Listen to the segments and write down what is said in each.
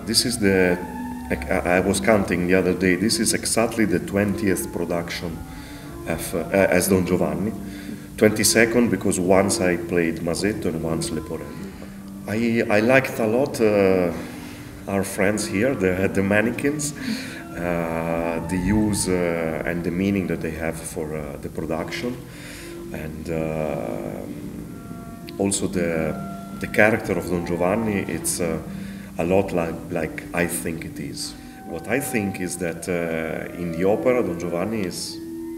This is the, I was counting the other day, this is exactly the 20th production of, as Don Giovanni. 22nd because once I played Masetto and once Leporello. I liked a lot our friends here, the mannequins, the use and the meaning that they have for the production, and also the character of Don Giovanni. It's a lot like I think it is. What I think is that in the opera, Don Giovanni is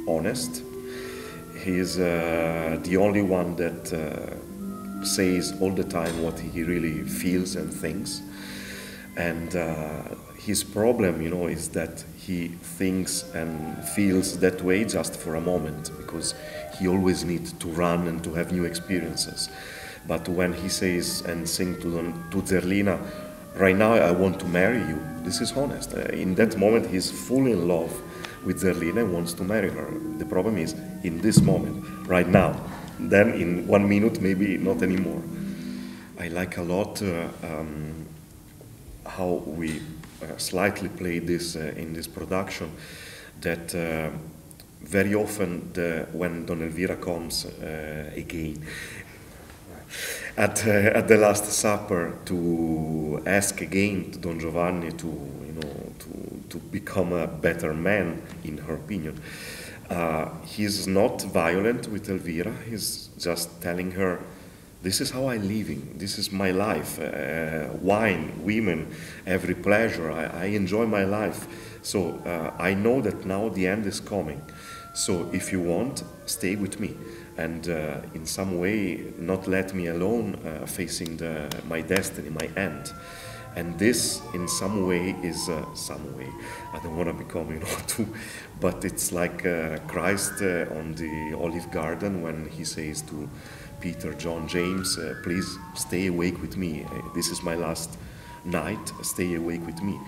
honest. He is the only one that says all the time what he really feels and thinks. And his problem, you know, is that he thinks and feels that way just for a moment, because he always needs to run and to have new experiences. But when he says and sings to Zerlina, right now I want to marry you, this is honest. In that moment he's fully in love with Zerlina and wants to marry her. The problem is in this moment, right now. Then in 1 minute, maybe not anymore. I like a lot how we slightly play this in this production, that very often when Don Elvira comes again at the Last Supper to ask again to Don Giovanni to become a better man, in her opinion. He's not violent with Elvira, he's just telling her, this is how I'm living, this is my life, wine, women, every pleasure, I enjoy my life. So I know that now the end is coming, so if you want, stay with me. And in some way, not let me alone facing my destiny, my end. And this, in some way, is some way. I don't want to become, too, but it's like Christ on the Olive Garden when he says to Peter, John, James, please stay awake with me. This is my last night. Stay awake with me.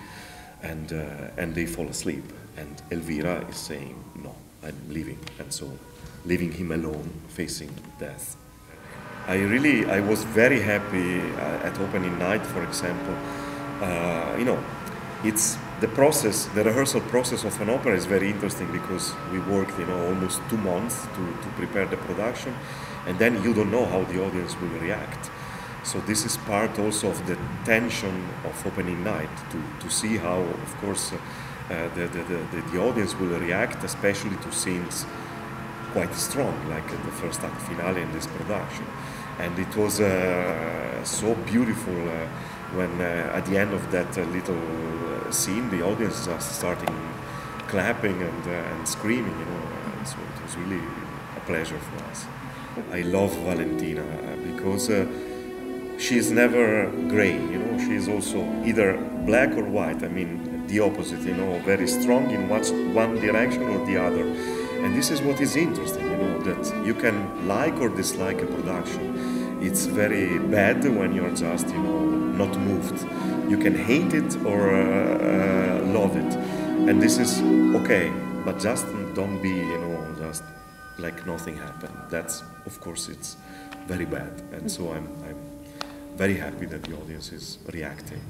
And they fall asleep. And Elvira is saying, no, I'm leaving. And so, leaving him alone, facing death. I was very happy at opening night, for example. It's the process, the rehearsal process of an opera is very interesting because we worked, almost 2 months to prepare the production, and then you don't know how the audience will react. So this is part also of the tension of opening night, to see how, of course, the audience will react, especially to scenes quite strong, like the first act finale in this production. And it was so beautiful when at the end of that little scene, the audience just starting clapping and screaming, So it was really a pleasure for us. I love Valentina because she's never gray, she is also either black or white. I mean, the opposite, very strong in one direction or the other. And this is what is interesting, that you can like or dislike a production. It's very bad when you're just, not moved. You can hate it or love it. And this is okay, but just don't be, just like nothing happened. That's, of course, it's very bad. And so I'm very happy that the audience is reacting.